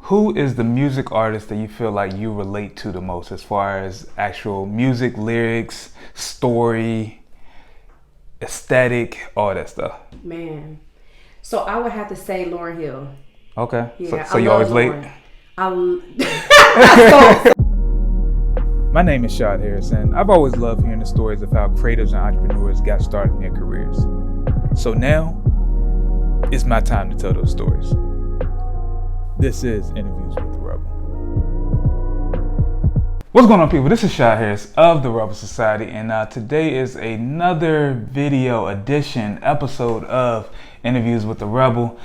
who is the music artist that you feel like you relate to the most as far as actual music, lyrics, story, aesthetic, all that stuff? Man. So I would have to say Lauryn Hill. Okay. Yeah, so you always late? My name is Shad Harrison. I've always loved hearing the stories of how creatives and entrepreneurs got started in their careers. So now, it's my time to tell those stories. This is Interviews with the Rebel. What's going on, people? This is Shad Harris of the Rebel Society, and today is another video edition episode of Interviews with the Rebel.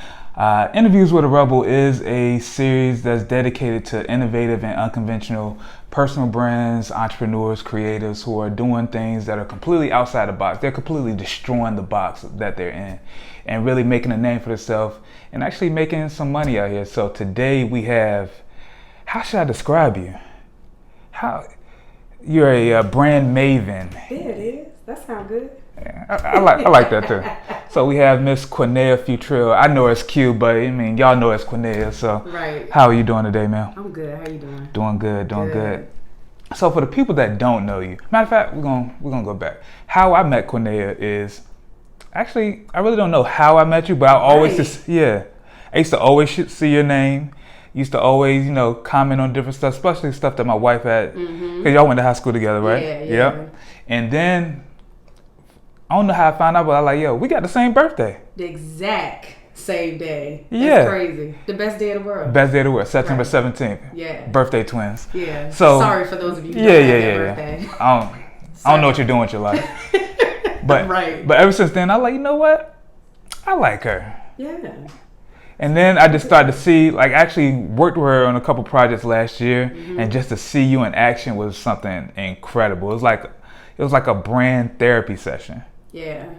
Interviews with a Rebel is a series that's dedicated to innovative and unconventional personal brands, entrepreneurs, creatives who are doing things that are completely outside the box. They're completely destroying the box that they're in and really making a name for themselves and actually making some money out here. So today we have, how should I describe you? You're a brand maven. Yeah, it is. That sounds good. Yeah, I like that too. So we have Miss Quniana Futrell. I know it's Q, but I mean y'all know it's Quniana. So right. How are you doing today, ma'am? I'm good. How you doing? Doing good. So for the people that don't know you, matter of fact, we're gonna go back. How I met Quniana is actually, I really don't know how I met you, but I always I used to always see your name. Used to always, comment on different stuff, especially stuff that my wife had, because y'all went to high school together, right? Yeah. Yep. And then, I don't know how I found out, but I was like, yo, we got the same birthday. The exact same day. Yeah. That's crazy. The best day of the world. Best day of the world, September 17th. Yeah. Birthday twins. Yeah. So, sorry for those of you who don't have that birthday. I don't know what you're doing with your life. But, right. But ever since then, I was like, you know what? I like her. Yeah. And then I just started to see, I actually worked with her on a couple projects last year, and just to see you in action was something incredible. It was like a brand therapy session. Yeah.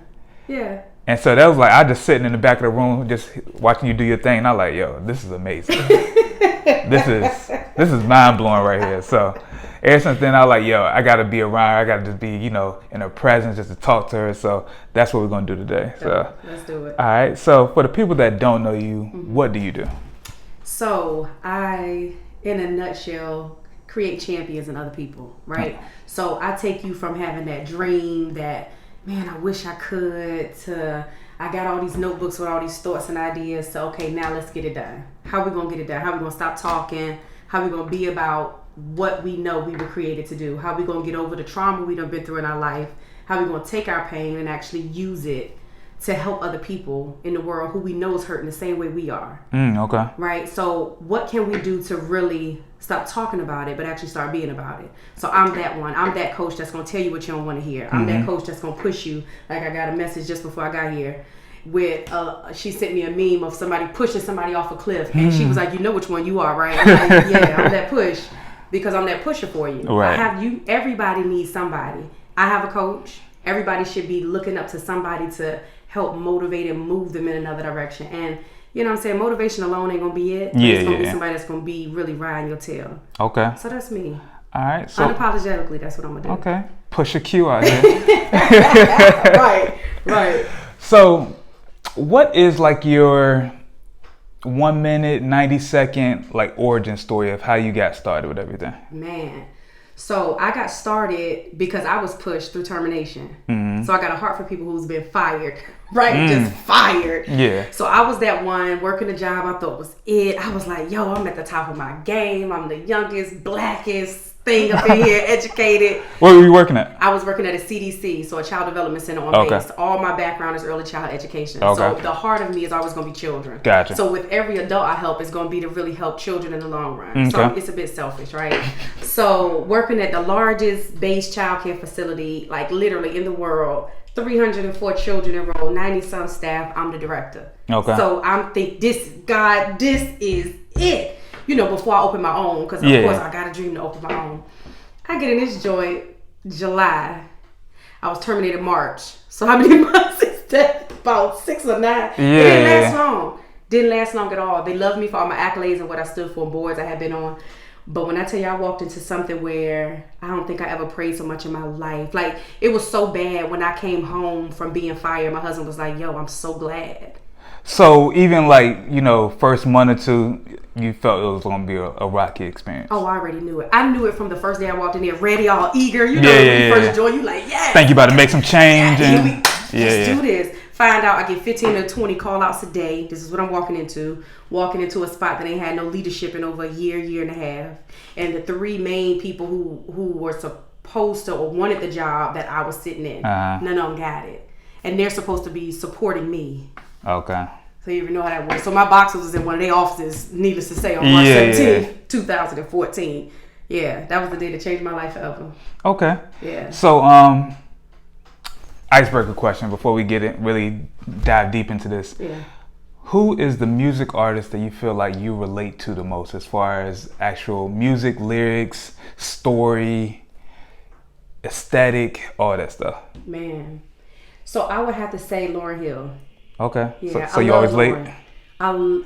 And so that was like, I just sitting in the back of the room, just watching you do your thing. And I'm like, yo, this is amazing. This is mind blowing right here. So ever since then, I was like, yo, I gotta be around her. I gotta just be, in her presence, just to talk to her. So that's what we're gonna do today. So let's do it. All right. So for the people that don't know you, what do you do? So I, in a nutshell, create champions in other people, right? So I take you from having that dream that, man, I wish I could, to I got all these notebooks with all these thoughts and ideas. So, okay, now let's get it done. How we gonna get it done? How we gonna stop talking? How we gonna be about what we know we were created to do? How we gonna get over the trauma we done been through in our life? How we gonna take our pain and actually use it to help other people in the world who we know is hurting the same way we are? Okay. Right? So what can we do to really stop talking about it, but actually start being about it? So I'm that one. I'm that coach that's going to tell you what you don't want to hear. I'm that coach that's going to push you. Like I got a message just before I got here with, she sent me a meme of somebody pushing somebody off a cliff. And she was like, you know which one you are, right? I'm like, yeah, I'm that push, because I'm that pusher for you. Right. Everybody needs somebody. I have a coach. Everybody should be looking up to somebody to help motivate and move them in another direction. And you know what I'm saying? Motivation alone ain't gonna be it. It's gonna be somebody that's gonna be really riding your tail. Okay. So that's me. All right. So unapologetically, that's what I'm gonna do. Okay. Push a Q out here. Right. So what is your 1 minute, 90-second origin story of how you got started with everything? Man. So I got started because I was pushed through termination. So I got a heart for people who's been fired, right? Just fired. Yeah. So I was that one working a job I thought was it. I was like, yo, I'm at the top of my game. I'm the youngest, blackest thing up in here, educated. Where were you working at? I was working at a CDC, so a child development center on base. All my background is early child education. So the heart of me is always going to be children. Gotcha. So with every adult I help, it's going to be to really help children in the long run. So it's a bit selfish, right? So working at the largest base childcare facility, literally in the world, 304 children enrolled, 90-some staff. I'm the director. Okay. So I'm this is it. Before I open my own, because of course I got a dream to open my own. I get in this joint July. I was terminated March. So how many months is that? About 6 or 9. Yeah. It didn't last long. Didn't last long at all. They loved me for all my accolades and what I stood for and boards I had been on. But when I tell you I walked into something where I don't think I ever prayed so much in my life. It was so bad when I came home from being fired. My husband was like, yo, I'm so glad. So even first month or two, you felt it was going to be a rocky experience? Oh, I already knew it. I knew it from the first day I walked in there, ready, all eager. You know, when you first join, you like, yes. Think you about to make some change. Let's do this. Find out I get 15 to 20 call outs a day. This is what I'm walking into. Walking into a spot that ain't had no leadership in over a year and a half. And the 3 main people who were supposed to or wanted the job that I was sitting in, none of them got it. And they're supposed to be supporting me. Okay. So you even know how that works. So my boxer was in one of their offices, needless to say, on March 17th, 2014. Yeah, that was the day that changed my life forever. Okay. Yeah. So, icebreaker question before we really dive deep into this. Yeah. Who is the music artist that you feel like you relate to the most as far as actual music, lyrics, story, aesthetic, all that stuff? Man. So I would have to say Lauryn Hill. Okay. Yeah, so you always Lauren. late? So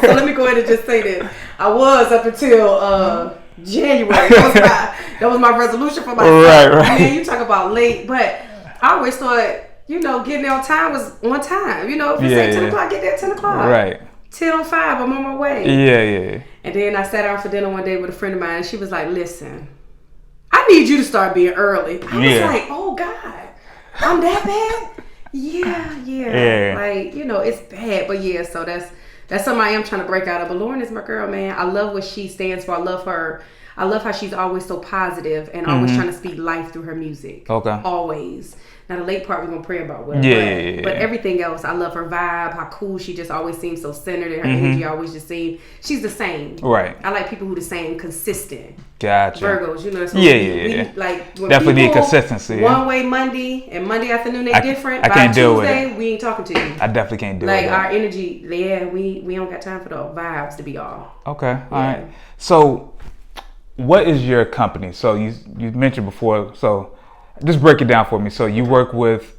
let me go ahead and just say this. I was up until January. That was my resolution for myself. Right. Man, you talk about late, but I always thought, getting there on time was on time. If you say 10 o'clock, get there at 10 o'clock. Right. 10:05, I'm on my way. Yeah. And then I sat down for dinner one day with a friend of mine, and she was like, listen, I need you to start being early. I was like, oh, God, I'm that bad? Yeah. Like, it's bad. But yeah, so that's something I am trying to break out of. But Lauren is my girl, man. I love what she stands for. I love her. I love how she's always so positive and always trying to speak life through her music. Okay. Always. Now the late part we're gonna pray about with her. But everything else, I love her vibe, how cool she just always seems so centered, and her energy always just seems she's the same. Right. I like people who the same, consistent. Gotcha. Virgos, that's what we like when definitely need consistency. One way Monday and Monday afternoon they different. I can't deal with Tuesday, we ain't talking to you. I definitely can't do it. Like our energy, we don't got time for the vibes to be all. Okay. All right. So what is your company? So you mentioned before, so just break it down for me. So you work with,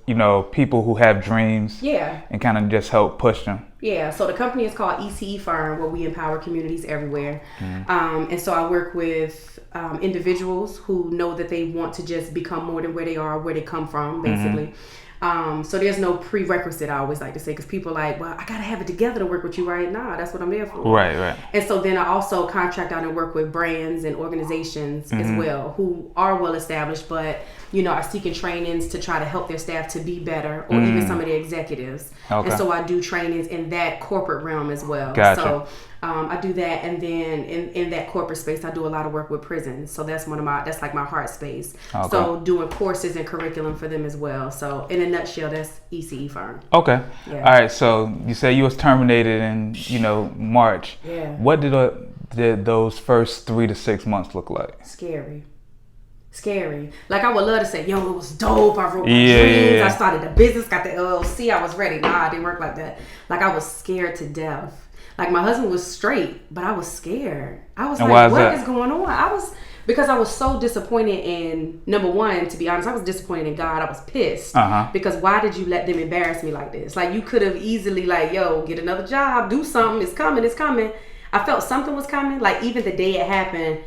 people who have dreams. Yeah. And kind of just help push them. Yeah. So the company is called ECE Firm, where we empower communities everywhere. And so I work with individuals who know that they want to just become more than where they are, where they come from, basically. So there's no prerequisite, I always like to say, because people are like, well, I gotta have it together to work with you, right? Nah, that's what I'm there for. Right. And so then I also contract out and work with brands and organizations as well, who are well established, but are seeking trainings to try to help their staff to be better, or even some of the executives. Okay. And so I do trainings in that corporate realm as well. Gotcha. So I do that, and then in that corporate space, I do a lot of work with prisons. So that's that's like my heart space. Okay. So doing courses and curriculum for them as well. So in a nutshell, that's ECE Firm. Okay. Yeah. All right. So you say you was terminated in March. Yeah. What did those first 3 to 6 months look like? Scary. Like I would love to say, it was dope. I wrote my dreams. I started the business, got the LLC. I was ready. Nah, it didn't work like that. Like I was scared to death. Like my husband was straight, but I was scared. I was like, what is going on? Because I was so disappointed in, number one, to be honest, I was disappointed in God. I was pissed. Because why did you let them embarrass me like this? Like you could have easily get another job, do something. It's coming. I felt something was coming. Like even the day it happened,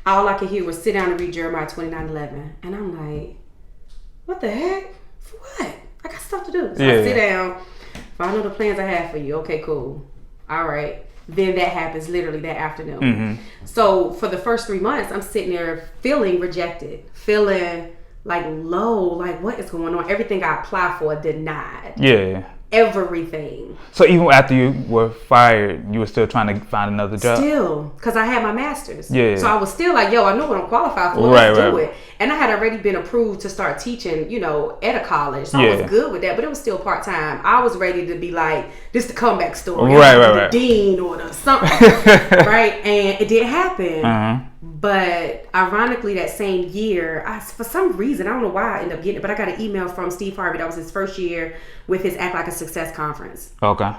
all I could hear was sit down and read Jeremiah 29:11. And I'm like, what the heck? For what? I got stuff to do. So I sit down. If I know the plans I have for you, okay, cool. All right. Then that happens literally that afternoon. So for the first 3 months, I'm sitting there feeling rejected, feeling like low, like what is going on? Everything I applied for denied. Yeah. Everything. So even after you were fired, you were still trying to find another job? Still, because I had my master's. Yeah. So I was still like, I know what I'm qualified for. Let's do it. And I had already been approved to start teaching, at a college. So I was good with that, but it was still part-time. I was ready to be like, this the comeback story. Right. The dean or the something. Right? And it didn't happen. But ironically, that same year, for some reason, I don't know why I ended up getting it, but I got an email from Steve Harvey. That was his first year with his Act Like a Success conference. Okay.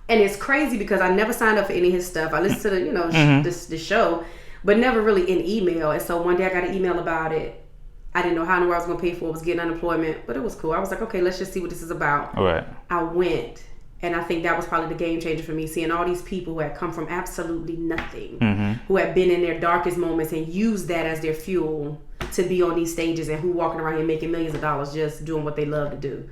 And it's crazy because I never signed up for any of his stuff. I listened to the the show, but never really in email. And so one day I got an email about it. I didn't know how in the world I was going to pay for it. I was getting unemployment, but it was cool. I was like, okay, let's just see what this is about. All right. I went. And I think that was probably the game changer for me, seeing all these people who had come from absolutely nothing, who had been in their darkest moments and used that as their fuel to be on these stages, and who walking around here making millions of dollars just doing what they love to do.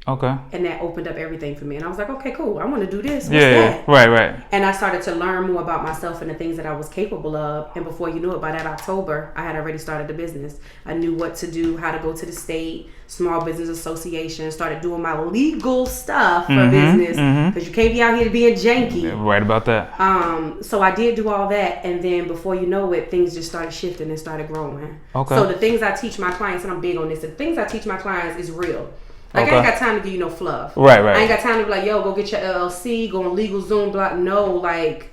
Okay. And that opened up everything for me. And I was like, okay, cool. I want to do this. What's that? Right. And I started to learn more about myself and the things that I was capable of. And before you knew it, by that October, I had already started the business. I knew what to do, how to go to the state, Small Business Association, started doing my legal stuff for business. Because you can't be out here being janky. Yeah, right about that. So I did do all that. And then before you know it, things just started shifting and started growing. Okay. So the things I teach my clients, and I'm big on this, the things I teach my clients is real. Like, I ain't got time to give you no fluff. Right. I ain't got time to be like, yo, go get your LLC, go on LegalZoom, block. No, like,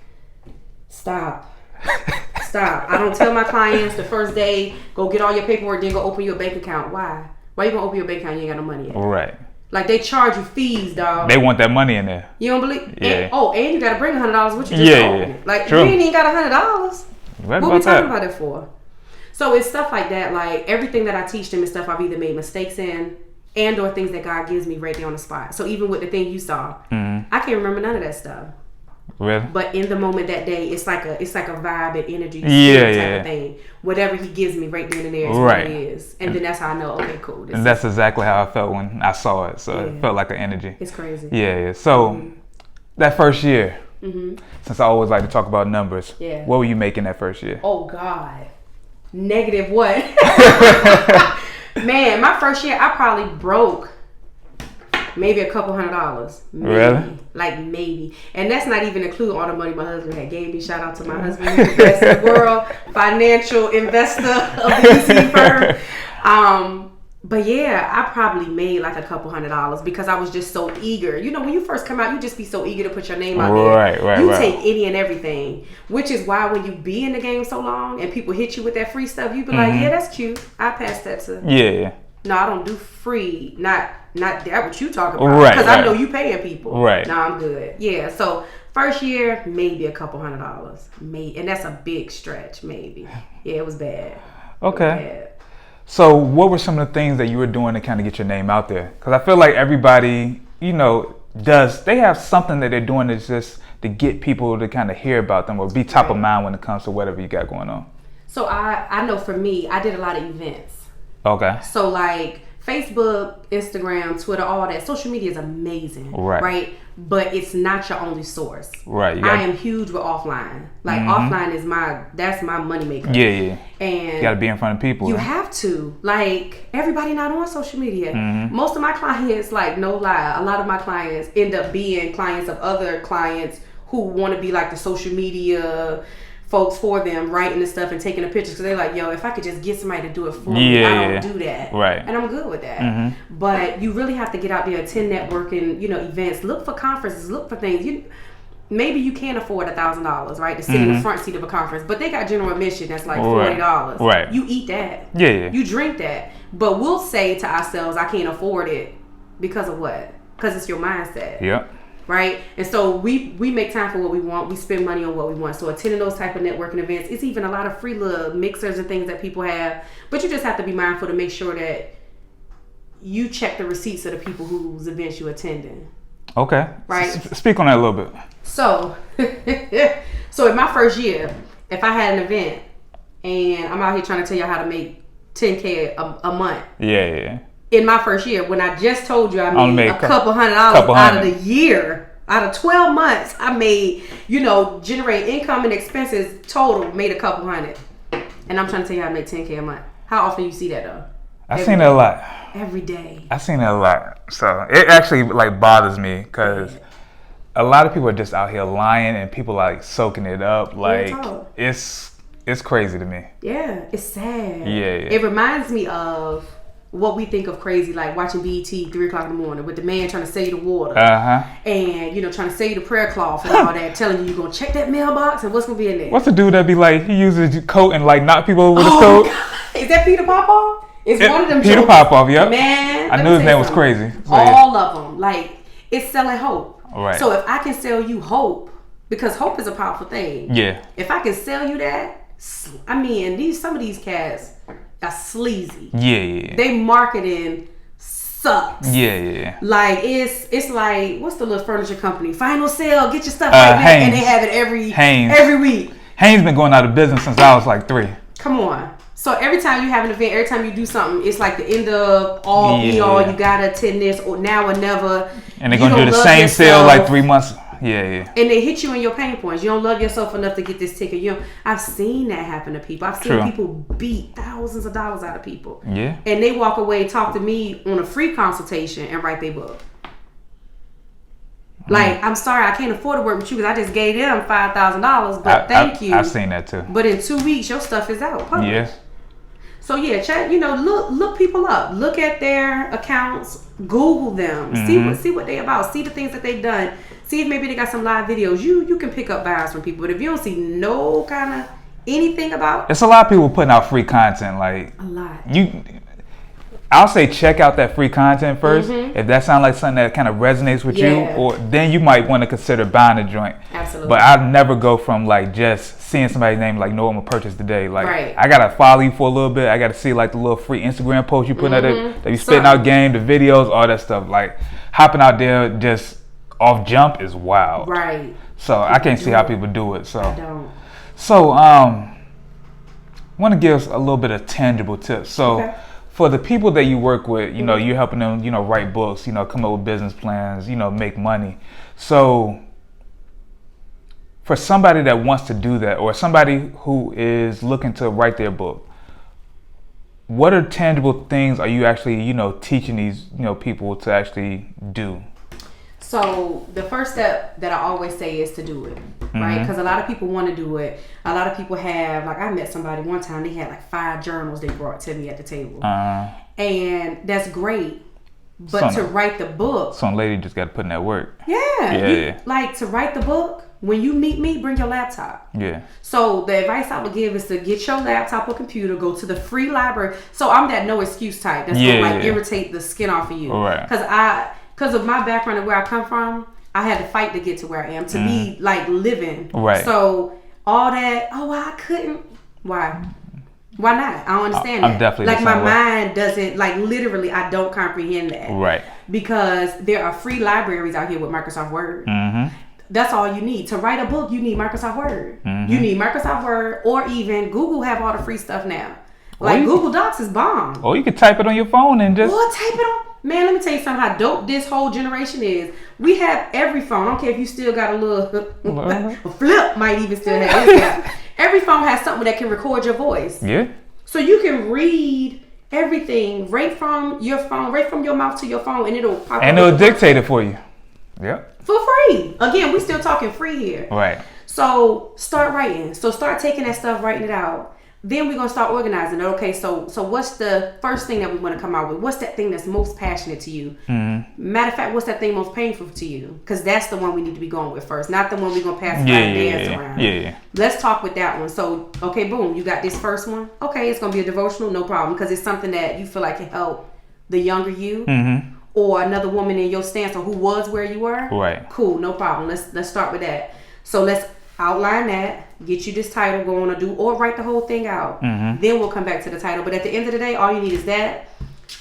stop. I don't tell my clients the first day, go get all your paperwork, then go open your bank account. Why? Why you gonna open your bank account? You ain't got no money yet. Right. Like, they charge you fees, dog. They want that money in there. You don't believe? Yeah. And you gotta bring $100 with you just to open it. Like, True. you ain't even got $100. Right What we talking that. about it for? So it's stuff like that. Like, everything that I teach them is stuff I've either made mistakes in, and or things that God gives me right there on the spot. So even with the thing you saw, I can't remember none of that stuff. Really? But in the moment that day, it's like a vibe and energy type of thing. Whatever He gives me right then and there is what it is. And then that's how I know, okay, cool. And that's exactly how I felt when I saw it. So it felt like an energy. It's crazy. Yeah. So that first year, since I always like to talk about numbers, what were you making that first year? Oh, God. Negative what? Man, my first year, I probably broke maybe a couple $100. Maybe. Really? Like, maybe. And that's not even including all the money my husband had gave me. Shout out to my husband, who's the best in the world, financial investor of the VC firm. But yeah, I probably made like a couple $100 because I was just so eager. You know, when you first come out, you just be so eager to put your name out there. Right. You take any and everything, which is why when you be in the game so long and people hit you with that free stuff, you be like, yeah, that's cute. I pass that to. Yeah. No, I don't do free. Not that what you talking about. Because I know you paying people. Right. No, I'm good. Yeah. So first year, maybe a couple $100. And that's a big stretch, maybe. Yeah, it was bad. Okay. So what were some of the things that you were doing to kind of get your name out there? Because I feel like everybody, they have something that they're doing that's just to get people to kind of hear about them or be top of mind when it comes to whatever you got going on. So I know for me, I did a lot of events. Okay. So like Facebook, Instagram, Twitter, all that. Social media is amazing. Right? But it's not your only source. Right. I am huge with offline. Like offline is that's my moneymaker. Yeah. And you gotta be in front of people. You have to. Like, everybody not on social media. Most of my clients, like, no lie, a lot of my clients end up being clients of other clients who want to be like the social media folks for them, writing the stuff and taking the pictures, because they're like, yo, if I could just get somebody to do it for me, I don't do that. Right. And I'm good with that. But you really have to get out there, attend networking, events, look for conferences, look for things. Maybe you can't afford $1,000, right, to sit in the front seat of a conference, but they got general admission that's like $40. Right. You eat that. Yeah. You drink that. But we'll say to ourselves, I can't afford it because of what? Because it's your mindset. Yep. Right? And so we make time for what we want. We spend money on what we want. So attending those type of networking events, it's even a lot of free little mixers and things that people have. But you just have to be mindful to make sure that you check the receipts of the people whose events you're attending. Okay. Right? Speak on that a little bit. So, in my first year, if I had an event and I'm out here trying to tell you how to make $10K a month. Yeah. In my first year, when I just told you I made a couple $100 out of the year, out of 12 months, I made, generate income and expenses total, made a couple $100. And I'm trying to tell you how to make $10K a month. How often you see that though? I've seen that a lot. Every day. I've seen that a lot. So it actually bothers me because a lot of people are just out here lying and people like soaking it up. Like it's crazy to me. Yeah, it's sad. Yeah. It reminds me of what we think of crazy, like watching BET 3 o'clock in the morning with the man trying to sell you the water. And, trying to sell you the prayer cloth and all that, telling you you're going to check that mailbox and what's going to be in there. What's the dude that be like, he uses his coat and knock people over with his coat? God. Is that Peter Popoff? It's one of them. Peter Popoff, yep. Man. I knew his name was crazy. So all of them. Like, it's selling hope. Right. So if I can sell you hope, because hope is a powerful thing. Yeah. If I can sell you that, some of these cats are sleazy. Yeah. They marketing sucks. Yeah. Like it's like, what's the little furniture company? Final sale, get your stuff right now, and they have it every week. Hanes been going out of business since I was like 3. Come on. So every time you have an event, every time you do something, it's like the end of all be all. You gotta attend this or now or never. And they're gonna do the same sale like 3 months. Yeah. And they hit you in your pain points. You don't love yourself enough to get this ticket. I've seen that happen to people. I've seen people beat thousands of dollars out of people. Yeah. And they walk away, talk to me on a free consultation, and write their book. Like, I'm sorry, I can't afford to work with you because I just gave them $5,000, but thank you. I've seen that too. But in 2 weeks, your stuff is out. Public. Yes. So yeah, check. Look people up. Look at their accounts. Google them. See what they about. See the things that they've done. See if maybe they got some live videos. You can pick up vibes from people. But if you don't see no kind of anything about, it's a lot of people putting out free content. Like a lot. I'll say check out that free content first. If that sounds like something that kind of resonates with you, or then you might want to consider buying a joint. Absolutely. But I'd never go from like just seeing somebody's name like, no, I'm gonna purchase today. Like I gotta follow you for a little bit. I gotta see like the little free Instagram posts you put out there, that you spitting out game, the videos, all that stuff. Like hopping out there just off jump is wild. Right. So I can't see how people do it. So I don't. So want to give a little bit of tangible tips. So. For the people that you work with, you're helping them, write books, come up with business plans, make money. So for somebody that wants to do that, or somebody who is looking to write their book, what are tangible things are you actually, teaching these, people to actually do? So the first step that I always say is to do it, right? Because a lot of people want to do it. A lot of people have, like I met somebody one time, they had like 5 journals they brought to me at the table. And that's great. But to write the book. Some lady just got to put in that work. Yeah. Like to write the book, when you meet me, bring your laptop. Yeah. So the advice I would give is to get your laptop or computer, go to the free library. So I'm that no excuse type. That's going to irritate the skin off of you. Right. Because of my background and where I come from, I had to fight to get to where I am, to be like living. Right. So all that, I couldn't. Why? Why not? I don't understand that. I'm definitely like my mind doesn't, like literally, I don't comprehend that. Right. Because there are free libraries out here with Microsoft Word. That's all you need. To write a book, you need Microsoft Word. You need Microsoft Word, or even Google have all the free stuff now. Like Google Docs is bomb. Or you can type it on your phone and just... type it on... Man, let me tell you something how dope this whole generation is. We have every phone. I don't care if you still got a little... a flip might even still have it. Every phone has something that can record your voice. Yeah. So you can read everything right from your phone, right from your mouth to your phone, and it'll pop up. And it'll dictate it for you. Yep. For free. Again, we still talking free here. Right. So start writing. So start taking that stuff, writing it out. Then we're going to start organizing it. Okay, so what's the first thing that we want to come out with? What's that thing that's most passionate to you? Matter of fact, what's that thing most painful to you? Because that's the one we need to be going with first, not the one we're going to pass by and dance around. Yeah. Let's talk with that one. So, okay, boom, you got this first one. Okay, it's going to be a devotional, no problem, because it's something that you feel like can help the younger you or another woman in your stance or who was where you were. Right. Cool, no problem. Let's start with that. So let's outline that, get you this title going to do, or write the whole thing out. Then we'll come back to the title. But at the end of the day, all you need is that,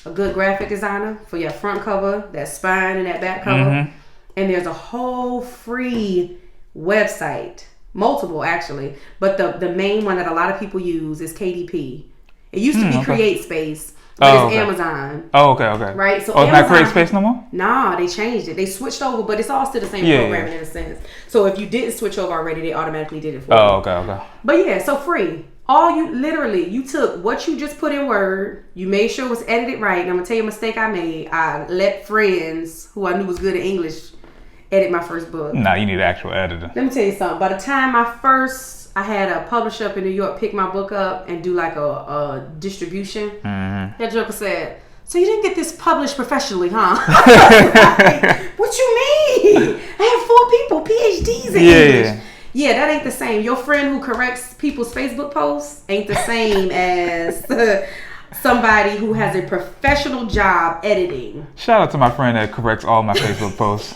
a good graphic designer for your front cover, that spine and that back cover. And there's a whole free website, multiple actually, but the main one that a lot of people use is KDP. It used to be CreateSpace, but it's Amazon. Oh, okay. Right? So it's not CreateSpace no more? Nah, they changed it. They switched over, but it's all still the same programming in a sense. So if you didn't switch over already, they automatically did it for you. Oh, okay. But yeah, so free. You took what you just put in Word, you made sure it was edited right, and I'm going to tell you a mistake I made. I let friends who I knew was good at English edit my first book. Nah, you need an actual editor. Let me tell you something. By the time I had a publisher up in New York pick my book up and do like a distribution. That joker said, "So you didn't get this published professionally, huh?" Like, what you mean? I have 4 people, PhDs in English. Yeah, that ain't the same. Your friend who corrects people's Facebook posts ain't the same as somebody who has a professional job editing. Shout out to my friend that corrects all my Facebook posts.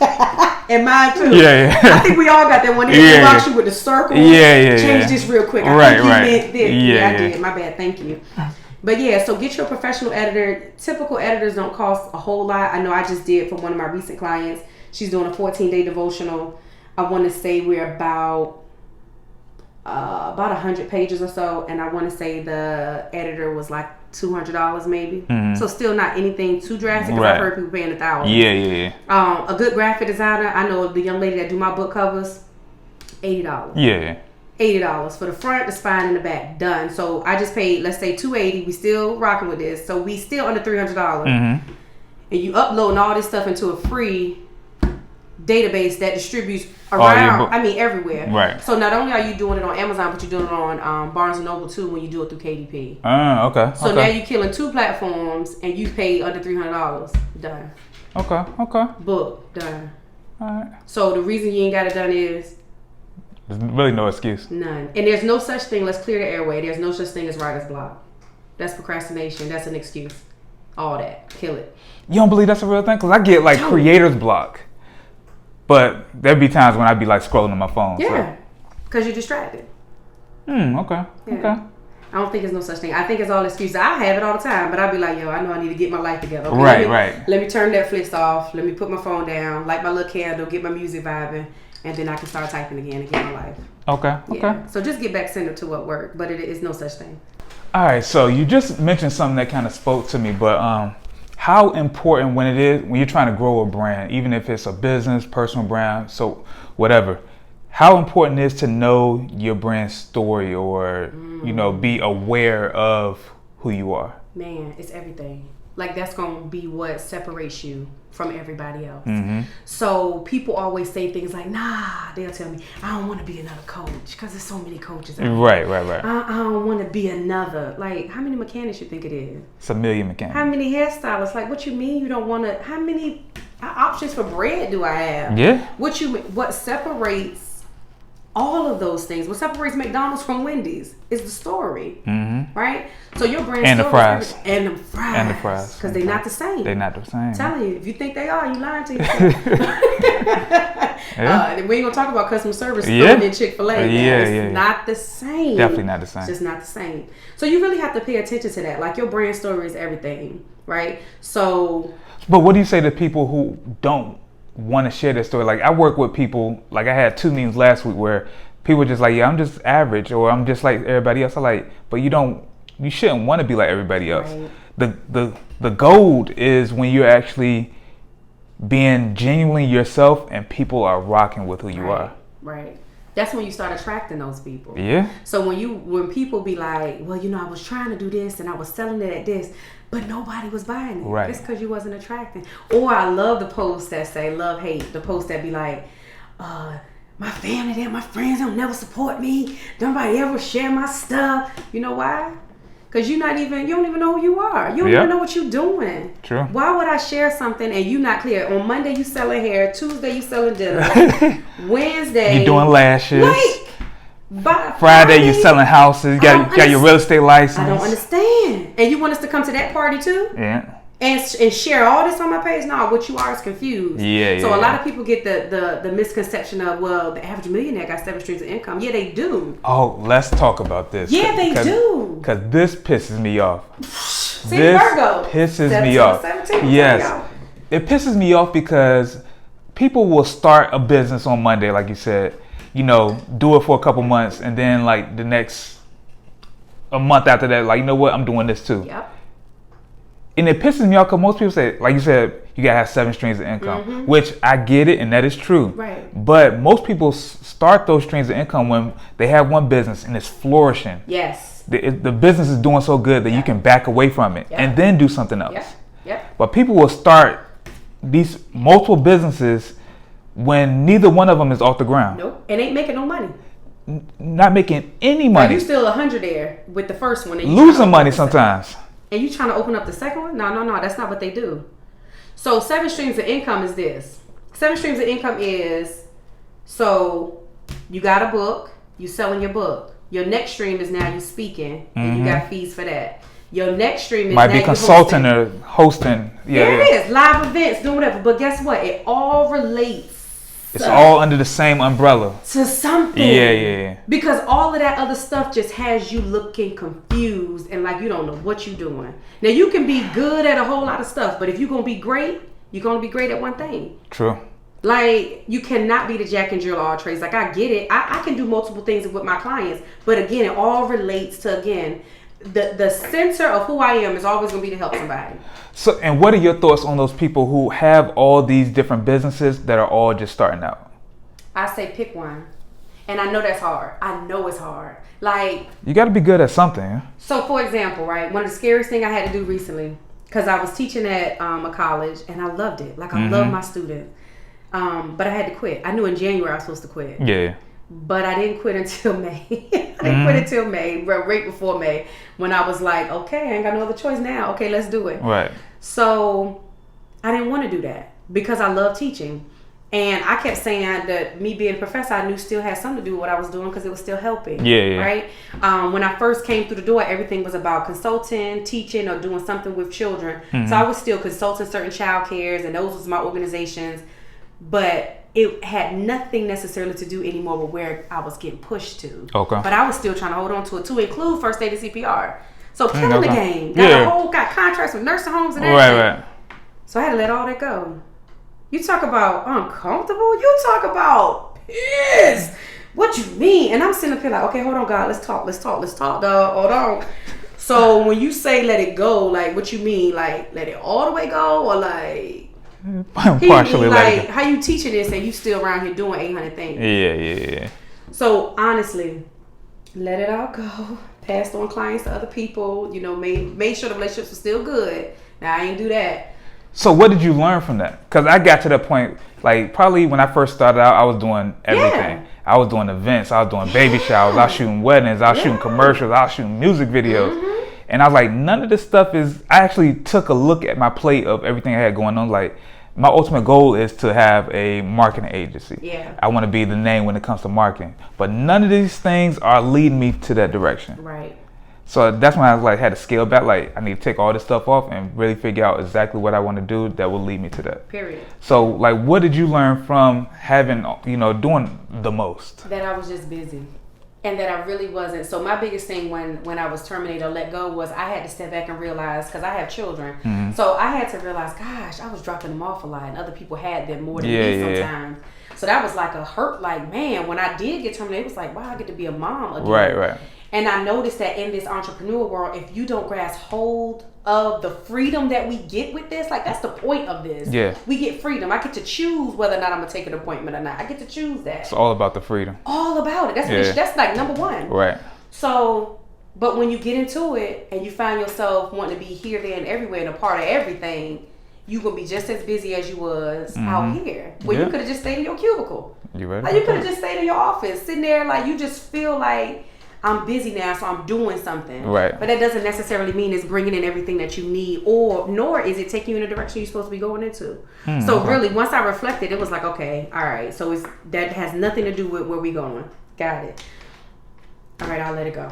And mine too. Yeah. I think we all got that one. He walks you with the circle. Change this real quick. I think he meant this. I did. My bad. Thank you. But yeah, so get your professional editor. Typical editors don't cost a whole lot. I know I just did for one of my recent clients. She's doing a 14-day devotional. I want to say we're about about 100 pages or so, and I want to say the editor was like $200 maybe. So still not anything too drastic, because I've heard people paying $1,000. Yeah. A good graphic designer, I know the young lady that do my book covers, $80. Yeah. $80 for the front, the spine, and the back. Done. So I just paid, let's say $280. We still rocking with this, so we still under $300. And you uploading all this stuff into a free database that distributes around, everywhere. Right. So not only are you doing it on Amazon, but you're doing it on Barnes & Noble too when you do it through KDP. Okay. So now you're killing 2 platforms and you pay under $300. Done. Okay. Book. Done. All right. So the reason you ain't got it done is? There's really no excuse. None. And there's no such thing, let's clear the airway, there's no such thing as writer's block. That's procrastination. That's an excuse. All that. Kill it. You don't believe that's a real thing? Because I get like creator's block. But there'd be times when I'd be like scrolling on my phone. Yeah, because you're distracted. Okay. Yeah. Okay. I don't think there's no such thing. I think it's all excuses. I have it all the time, but I'd be like, yo, I know I need to get my life together. Okay, Right. Let me turn Netflix off. Let me put my phone down, light my little candle, get my music vibing, and then I can start typing again and get my life. Okay. Yeah. So just get back centered to what worked, but it is no such thing. All right. So you just mentioned something that kind of spoke to me, but how important when you're trying to grow a brand, even if it's a business, personal brand, so whatever, how important it is to know your brand story or, be aware of who you are? Man, it's everything. Like that's going to be what separates you from everybody else. So people always say things like, nah, they'll tell me, I don't want to be another coach because there's so many coaches out there. Right. I don't want to be another. Like, how many mechanics you think it is? It's a million mechanics. How many hairstylists? Like, what you mean you don't want to? How many options for bread do I have? Yeah. What separates all of those things? What separates McDonald's from Wendy's is the story, right? So your brand and story the fries. And the fries. Because they're not the same. They're not the same. I'm telling you, if you think they are, you lying to yourself. We ain't gonna talk about customer service in Chick-fil-A. It's not the same. Definitely not the same. It's just not the same. So you really have to pay attention to that. Like your brand story is everything, right? So. But what do you say to people who don't want to share their story? Like I work with people, like I had 2 meetings last week where people were just like, yeah, I'm just average or I'm just like everybody else. I'm like, but you shouldn't want to be like everybody else. Right. The gold is when you're actually being genuinely yourself and people are rocking with who you are. Right. That's when you start attracting those people. Yeah. So when people be like, well, I was trying to do this and I was selling it at this, but nobody was buying it. Right. It's because you wasn't attracting. Or I love the posts that say love, hate. The posts that be like, my family and my friends don't never support me. Nobody ever share my stuff. You know why? Because you don't even know who you are. You don't even know what you're doing. True. Why would I share something and you not clear? On Monday you selling hair. Tuesday you selling dinner. Wednesday you doing lashes. Friday you selling houses. You got your real estate license. I don't understand. And you want us to come to that party too? Yeah. And share all this on my page? No, what you are is confused. So a lot of people get the misconception of, well, the average millionaire got 7 streams of income. Yeah, they do. Oh, let's talk about this. Yeah, they do. Because this pisses me off. See, Virgo. Pisses me off. 17, yes. It pisses me off because people will start a business on Monday, like you said, do it for a couple months, and then like a month after that, like, you know what, I'm doing this too. Yep. And it pisses me off because most people say, like you said, you gotta have 7 streams of income, which I get it, and that is true. Right. But most people start those streams of income when they have one business and it's flourishing. Yes. The business is doing so good that you can back away from it and then do something else. Yep. But people will start these multiple businesses when neither one of them is off the ground. Nope. And ain't making no money. Not making any money. You still 100 there with the first one. And losing money sometimes. And you trying to open up the second one? No. That's not what they do. So 7 streams of income is this. 7 streams of income is, so you got a book, you selling your book. Your next stream is now you speaking, and you got fees for that. Your next stream is might now be consulting or hosting. There it is. Live events, doing whatever. But guess what? It all relates. It's all under the same umbrella. To something. Yeah. Because all of that other stuff just has you looking confused and like you don't know what you're doing. Now you can be good at a whole lot of stuff, but if you're going to be great, you're going to be great at one thing. True. Like, you cannot be the jack and Jill all trades. Like, I get it. I can do multiple things with my clients. But again, it all relates to, again, the center of who I am is always going to be to help somebody. So, and what are your thoughts on those people who have all these different businesses that are all just starting out? I say pick one. And I know that's hard. I know it's hard. Like, you got to be good at something. So, for example, right, one of the scariest things I had to do recently, because I was teaching at a college and I loved it. Like, I love my students. But I had to quit. I knew in January I was supposed to quit. Yeah. But I didn't quit until May. I didn't quit until May, right before May, when I was like, okay, I ain't got no other choice now. Okay, let's do it. Right. So I didn't want to do that because I love teaching. And I kept saying that me being a professor, I knew still had something to do with what I was doing because it was still helping. Yeah. Right? When I first came through the door, everything was about consulting, teaching, or doing something with children. So I was still consulting certain child cares, and those was my organizations. But it had nothing necessarily to do anymore with where I was getting pushed to. Okay. But I was still trying to hold on to it, to include first aid and CPR. So killing the game. Got contracts with nursing homes and everything. Right. So I had to let all that go. You talk about uncomfortable. You talk about pissed. What you mean? And I'm sitting up here like, okay, hold on, God. Let's talk, dog. Hold on. So when you say let it go, like, what you mean? Like, let it all the way go, or like... partially like how you teaching this and you still around here doing 800 things. Yeah. So honestly, let it all go. Passed on clients to other people. You know, made sure the relationships were still good. Now I ain't do that. So what did you learn from that? Because I got to that point, like probably when I first started out, I was doing everything. Yeah. I was doing events. I was doing baby showers. I was shooting weddings. I was shooting commercials. I was shooting music videos. And I was like, none of this stuff is. I actually took a look at my plate of everything I had going on. Like, my ultimate goal is to have a marketing agency. Yeah. I want to be the name when it comes to marketing. But none of these things are leading me to that direction. Right. So that's when I was like, had to scale back. Like, I need to take all this stuff off and really figure out exactly what I want to do that will lead me to that. Period. So, like, what did you learn from having, doing the most? That I was just busy. And that I really wasn't. So my biggest thing when I was terminated or let go was I had to step back and realize, because I have children. So I had to realize, gosh, I was dropping them off a lot and other people had them more than me sometimes. So that was like a hurt, like, man, when I did get terminated, it was like, wow, I get to be a mom again. Right. And I noticed that in this entrepreneur world, if you don't grasp hold of the freedom that we get with this, like, that's the point of this. Yeah. We get freedom. I get to choose whether or not I'm going to take an appointment or not. I get to choose that. It's all about the freedom. All about it. That's like number one. Right. So, but when you get into it and you find yourself wanting to be here, there, and everywhere and a part of everything, you going to be just as busy as you was out here. Where you could have just stayed in your cubicle. You ready? Like, you could have just stayed in your office, sitting there like you just feel like, I'm busy now, so I'm doing something. Right. But that doesn't necessarily mean it's bringing in everything that you need, nor is it taking you in a direction you're supposed to be going into. So really, once I reflected, it was like, okay, all right. So that has nothing to do with where we going. Got it. All right, I'll let it go.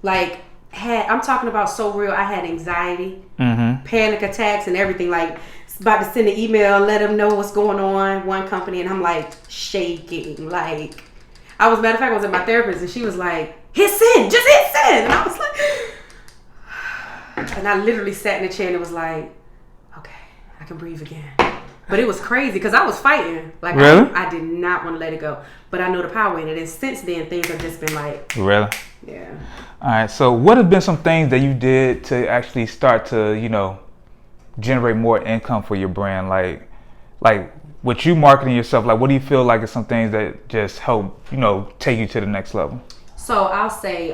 Like, I'm talking about so real. I had anxiety, panic attacks, and everything. Like, about to send an email, let them know what's going on, one company, and I'm like shaking. Like, matter of fact, I was at my therapist, and she was like, hit send, just hit send. And I was like, and I literally sat in the chair and it was like, okay, I can breathe again. But it was crazy because I was fighting. Like, really? I did not want to let it go. But I know the power in it. And since then, things have just been like. Really? Yeah. All right. So what have been some things that you did to actually start to, generate more income for your brand? Like with you marketing yourself, like what do you feel like is some things that just help, take you to the next level? So I'll say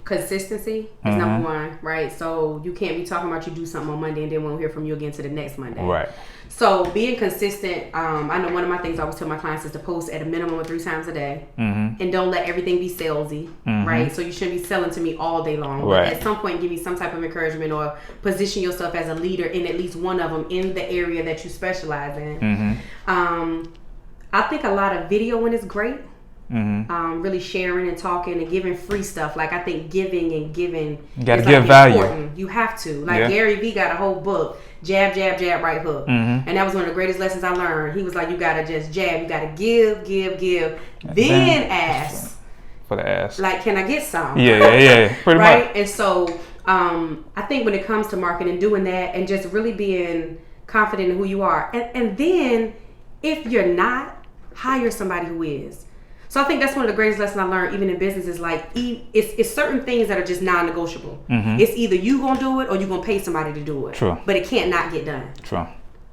consistency is number one, right? So you can't be talking about you do something on Monday and then won't hear from you again to the next Monday. Right. So being consistent, I know one of my things I always tell my clients is to post at a minimum of 3 times a day. And don't let everything be salesy, right? So you shouldn't be selling to me all day long. Right. But at some point, give me some type of encouragement or position yourself as a leader in at least one of them in the area that you specialize in. I think a lot of videoing is great. Really sharing and talking and giving free stuff. Like, I think giving you gotta give value. Important. You have to. Like, Gary Vee got a whole book, jab, jab, jab, right hook. And that was one of the greatest lessons I learned. He was like, you gotta just jab, you gotta give, then ask for the ask. Like, can I get some? Yeah. Pretty right? much. And so I think when it comes to marketing, doing that and just really being confident in who you are, and then If you're not, hire somebody who is. So I think that's one of the greatest lessons I learned, even in business, is like, it's certain things that are just non-negotiable. It's either you gonna do it or you gonna pay somebody to do it. True. But it can't not get done. True.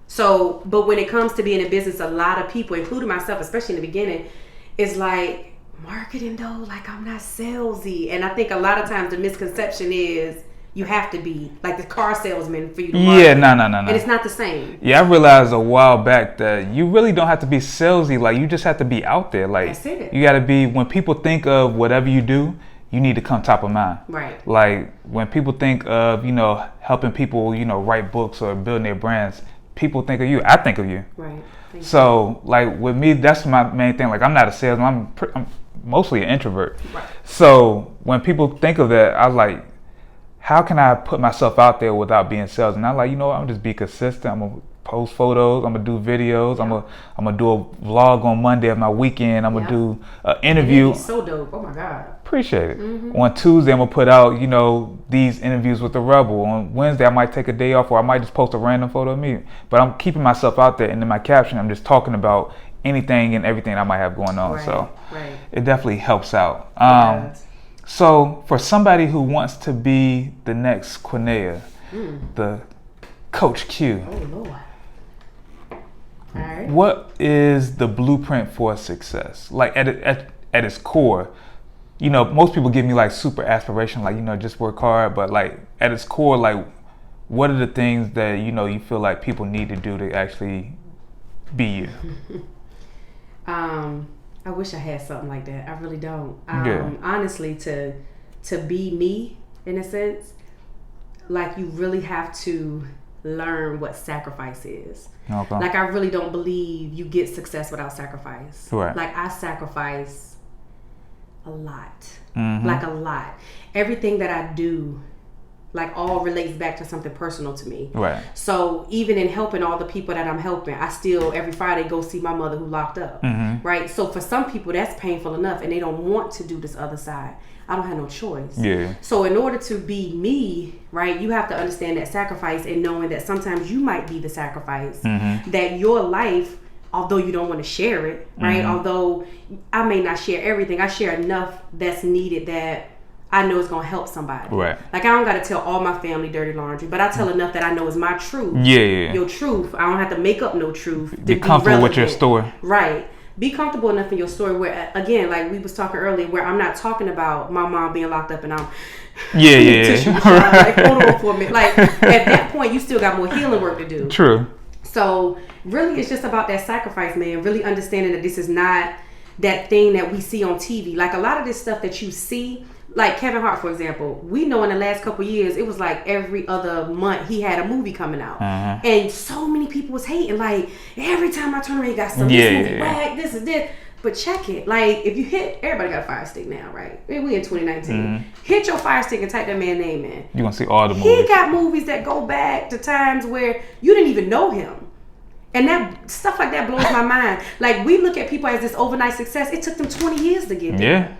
So, but when it comes to being in business, a lot of people, including myself, especially in the beginning, is like, marketing though, like I'm not salesy. And I think a lot of times the misconception is you have to be like the car salesman for you to market. Yeah, no. And it's not the same. Yeah, I realized a while back that you really don't have to be salesy. Like, you just have to be out there. Like, that's it. You got to be, when people think of whatever you do, you need to come top of mind. Right. Like, when people think of, helping people, write books or building their brands, people think of you. I think of you. Right. So, like, with me, that's my main thing. Like, I'm not a salesman. I'm mostly an introvert. Right. So, when people think of that, I was like, how can I put myself out there without being salesy? And I'm like, I'm gonna just be consistent. I'm gonna post photos. I'm gonna do videos. Yeah. I'm gonna do a vlog on Monday of my weekend. I'm gonna do an interview. It's so dope. Oh my God. Appreciate it. On Tuesday, I'm gonna put out, these interviews with the Rebel. On Wednesday, I might take a day off, or I might just post a random photo of me. But I'm keeping myself out there, and in my caption, I'm just talking about anything and everything I might have going on. Right. So right. It definitely helps out. It So for somebody who wants to be the next Quniana, the Coach Q, oh Lord. All right. What is the blueprint for success? Like at its core, most people give me like super aspiration, like, just work hard. But like at its core, like, what are the things that, you feel like people need to do to actually be you? I wish I had something like that. I really don't. Yeah. Honestly, to be me, in a sense, like, you really have to learn what sacrifice is. Okay. Like, I really don't believe you get success without sacrifice. Right. Like, I sacrifice a lot. Like, a lot. Everything that I do, like, all relates back to something personal to me. Right. So even in helping all the people that I'm helping, I still every Friday go see my mother who locked up. Right. So for some people that's painful enough, and they don't want to do this other side. I don't have no choice. Yeah. So in order to be me, right, you have to understand that sacrifice, and knowing that sometimes you might be the sacrifice. That your life, although you don't want to share it, right? Although I may not share everything, I share enough that's needed that I know it's gonna help somebody. Right. Like, I don't gotta tell all my family dirty laundry, but I tell enough that I know is my truth. Yeah. Your truth. I don't have to make up no truth. Be comfortable with your story. Right. Be comfortable enough in your story where, again, like we was talking earlier, where I'm not talking about my mom being locked up and I'm tissue like, hold on for a minute. Like, at that point, you still got more healing work to do. True. So really, it's just about that sacrifice, man. Really understanding that this is not that thing that we see on TV. Like, a lot of this stuff that you see, like Kevin Hart, for example, we know in the last couple of years, it was like every other month he had a movie coming out. And so many people was hating. Like, every time I turn around, he got some this movie, whack, this is this. But check it. Like, if you hit, everybody got a Fire Stick now, right? We in 2019. Hit your Fire Stick and type that man's name in. You're going to see all the movies. He got movies that go back to times where you didn't even know him. And that stuff like that blows my mind. Like, we look at people as this overnight success. It took them 20 years to get there. Yeah.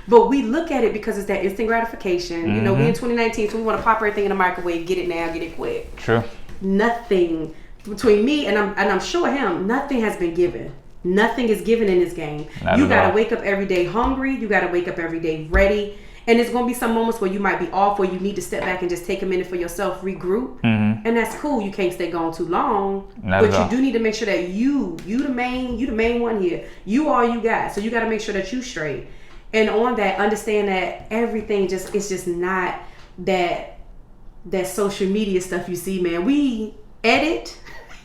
But we look at it because it's that instant gratification. You know, we in 2019, so we want to pop everything in the microwave, get it now, get it quick. True. Nothing between me and I'm sure him, nothing has been given. Nothing is given in this game. You got to wake up every day hungry. You got to wake up every day ready. And there's going to be some moments where you might be off, where you need to step back and just take a minute for yourself, regroup. And that's cool. You can't stay gone too long. But you do need to make sure that you the main one here. You all you got. So you got to make sure that you straight. And on that, understand that everything it's just not that social media stuff you see, man. We edit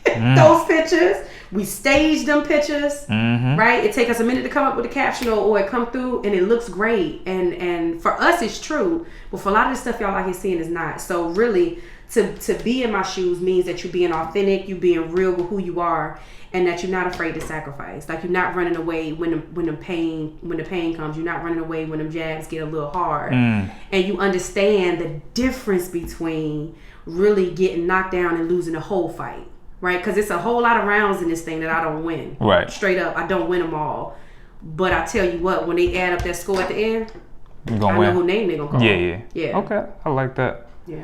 those pictures. We stage them pictures, right? It takes us a minute to come up with a caption or it come through and it looks great. And for us, it's true. But for a lot of the stuff y'all out here seeing is not. So really, to be in my shoes means that you're being authentic, you being real with who you are, and that you're not afraid to sacrifice. Like, you're not running away when the pain comes. You're not running away when them jabs get a little hard. And you understand the difference between really getting knocked down and losing the whole fight. Right, because it's a whole lot of rounds in this thing that I don't win. Right. Straight up, I don't win them all. But I tell you what, when they add up that score at the end, you're gonna know who name they're gonna call. Yeah. Okay, I like that. Yeah.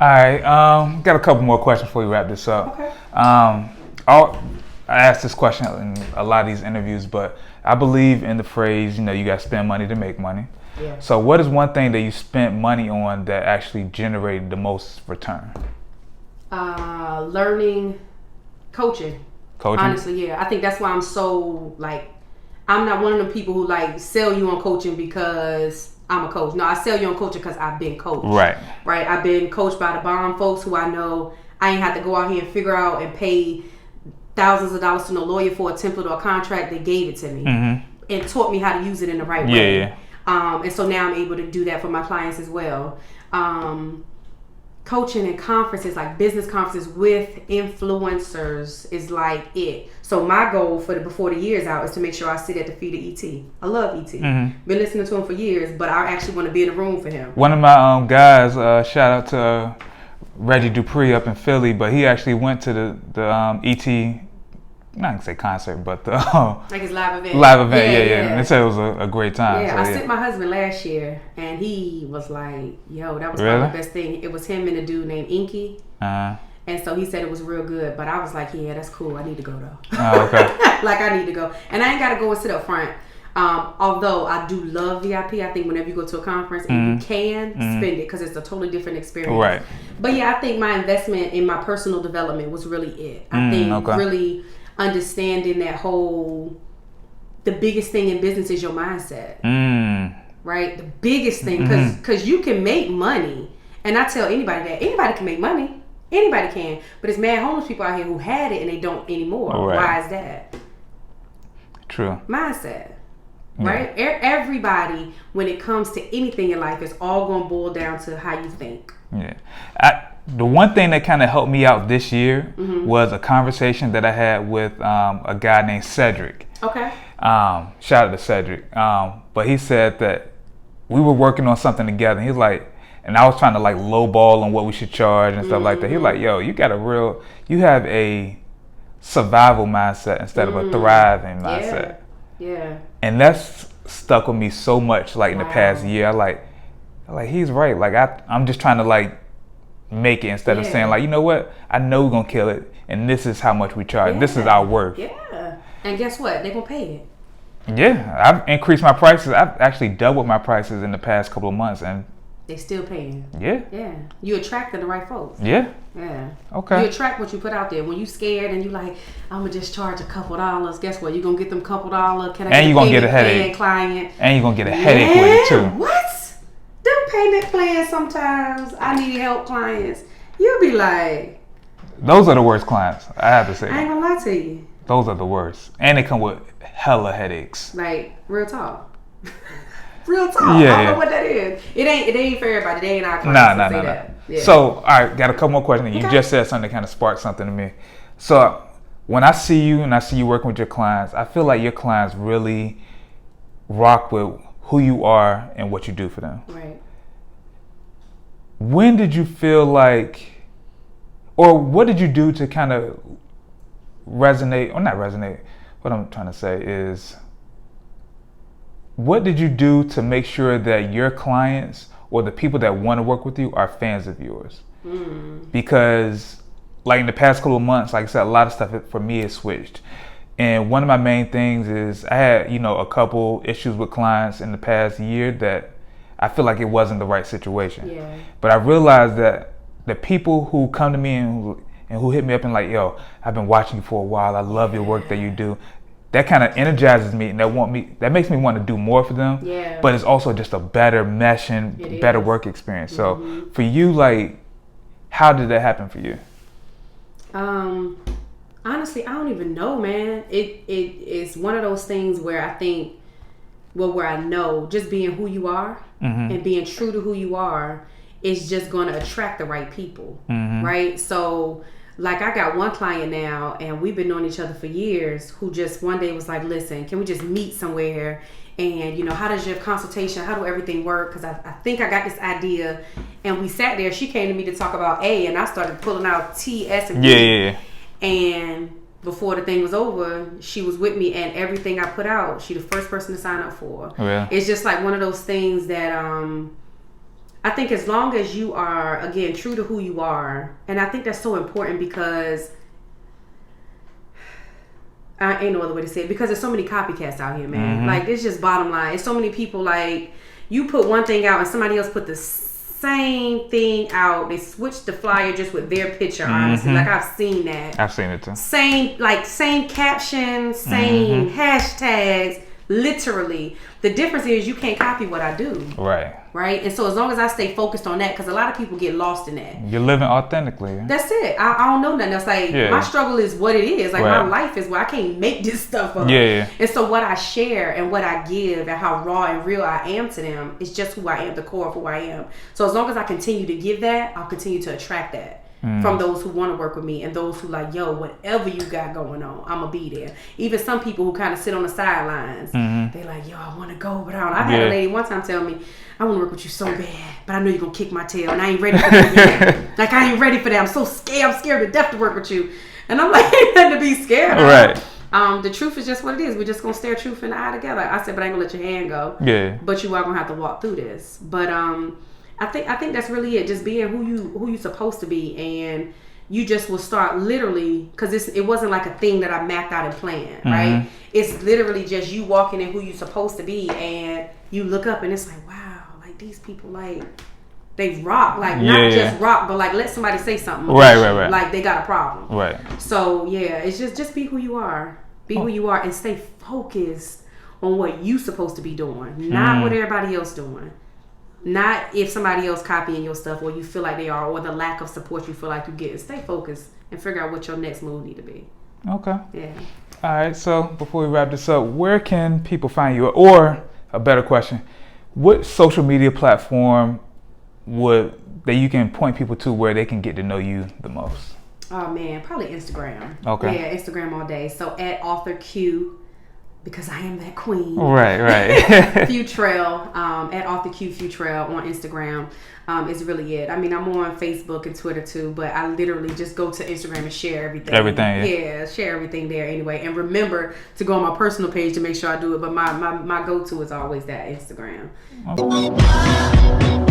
All right, got a couple more questions before we wrap this up. Okay. I asked this question in a lot of these interviews, but I believe in the phrase, you know, you got to spend money to make money. Yeah. So what is one thing that you spent money on that actually generated the most return? Learning, coaching. Honestly, yeah. I think that's why I'm so, like, I'm not one of the people who, like, sell you on coaching because I'm a coach. No, I sell you on coaching because I've been coached. Right. I've been coached by the bomb folks who I know I ain't have to go out here and figure out and pay thousands of dollars to no lawyer for a template or a contract. They gave it to me and taught me how to use it in the right way. Yeah. And so now I'm able to do that for my clients as well. Coaching and conferences, like business conferences with influencers, is like it. So my goal for before the year's out is to make sure I sit at the feet of ET. I love ET. Been listening to him for years, but I actually want to be in the room for him. One of my guys, shout out to Reggie Dupree up in Philly, but he actually went to the ET. Not gonna say concert, but like his live event. Yeah. They said it was a great time. Yeah, so, I sent my husband last year, and he was like, "Yo, that was probably the best thing." It was him and a dude named Inky, and so he said it was real good. But I was like, "Yeah, that's cool. I need to go though." Oh, okay. Like I need to go, and I ain't gotta go and sit up front. Although I do love VIP, I think whenever you go to a conference and you can spend it because it's a totally different experience. Right. But yeah, I think my investment in my personal development was really it. I think really understanding that the biggest thing in business is your mindset. Right? The biggest thing, because you can make money. And I tell anybody that anybody can make money. Anybody can. But it's mad homeless people out here who had it and they don't anymore. Right. Why is that? True. Mindset. Right? Everybody, when it comes to anything in life, it's all going to boil down to how you think. Yeah. The one thing that kind of helped me out this year was a conversation that I had with a guy named Cedric. Okay. Shout out to Cedric. But he said that we were working on something together. He's like, and I was trying to like lowball on what we should charge and stuff like that. He's like, yo, you have a survival mindset instead of a thriving mindset. Yeah. And that's stuck with me so much, like in the past year. I like he's right. Like I'm just trying to like make it instead of saying like, you know what, I know we're gonna kill it and this is how much we charge. This is our worth. Yeah. And guess what, they're gonna pay it. Yeah, I've increased my prices. I've actually doubled my prices in the past couple of months, and they still paying. Yeah. You attracting the right folks. Yeah. Okay. You attract what you put out there. When you scared and you like, I'm gonna just charge a couple dollars, guess what, you're gonna get them couple dollars. And you're gonna get a headache. Client. And you're gonna get a headache with it too. What? Them payment plans sometimes, I need help clients. You'll be like, those are the worst clients. I have to say. I ain't gonna lie to you. Those are the worst. And they come with hella headaches. Like, real talk. Real talk. I don't know what that is. It ain't for everybody. They ain't our clients. Nah. Yeah. So, all right, got a couple more questions. You just said something that kind of sparked something to me. So, when I see you and I see you working with your clients, I feel like your clients really rock with who you are and what you do for them. Right. When did you feel like, or what did you do to kind of resonate, or not resonate, what I'm trying to say is, what did you do to make sure that your clients or the people that want to work with you are fans of yours? Because like in the past couple of months, like I said, a lot of stuff for me has switched. And one of my main things is I had, a couple issues with clients in the past year that I feel like it wasn't the right situation. Yeah. But I realized that the people who come to me and who hit me up and like, yo, I've been watching you for a while. I love your work that you do. That kind of energizes me and that makes me want to do more for them. Yeah. But it's also just a better mesh and better work experience. So for you, like, how did that happen for you? Honestly, I don't even know, man. It's one of those things where I think, where I know just being who you are and being true to who you are is just going to attract the right people, right? So, like, I got one client now, and we've been knowing each other for years, who just one day was like, listen, can we just meet somewhere? And, how does your consultation, how do everything work? Because I think I got this idea. And we sat there. She came to me to talk about A, and I started pulling out T, S, and B. Yeah. And before the thing was over, she was with me, and everything I put out, she the first person to sign up for. Oh, yeah. It's just like one of those things that I think as long as you are, again, true to who you are, and I think that's so important because ain't no other way to say it, because there's so many copycats out here, man. Like, it's just bottom line. It's so many people, like, you put one thing out and somebody else put the same thing out. They switched the flyer just with their picture, honestly. Like, I've seen that. I've seen it too. Same captions, same hashtags, literally. The difference is you can't copy what I do. Right? And so as long as I stay focused on that, because a lot of people get lost in that. You're living authentically. That's it. I don't know nothing else. Like, my struggle is what it is. Like, my life is where I can't make this stuff up. And so what I share and what I give and how raw and real I am to them is just who I am, the core of who I am. So as long as I continue to give that, I'll continue to attract that. From those who want to work with me and those who like, yo, whatever you got going on, I'm gonna be there. Even some people who kind of sit on the sidelines, they like, yo, I want to go, but I don't. I had a lady one time tell me, I want to work with you so bad, but I know you're gonna kick my tail, and I ain't ready for that yet. Like, I ain't ready for that. I'm so scared. I'm scared to death to work with you. And I'm like, ain't nothing to be scared of. The truth is just what it is. We're just gonna stare truth in the eye together. I said, but I ain't gonna let your hand go. But you are gonna have to walk through this. But I think that's really it. Just being who you supposed to be, and you just will start literally, because it wasn't like a thing that I mapped out and planned, right? It's literally just you walking in who you supposed to be, and you look up and it's like, wow, like these people, like they rock, like not just rock, but like let somebody say something, right. Like they got a problem, right? So yeah, it's just be who you are, who you are, and stay focused on what you supposed to be doing, not what everybody else doing. Not if somebody else copying your stuff, or you feel like they are, or the lack of support you feel like you get. Stay focused and figure out what your next move need to be. Okay. Yeah. All right. So before we wrap this up, where can people find you? Or a better question, what social media platform that you can point people to where they can get to know you the most? Oh man, probably Instagram. Okay. Yeah, Instagram all day. So at author Q, because I am that queen. Right. Futrell, at author Q Futrell on Instagram is really it. I mean, I'm on Facebook and Twitter too, but I literally just go to Instagram and share everything. Yeah, share everything there anyway. And remember to go on my personal page to make sure I do it. But my go-to is always that Instagram. Okay.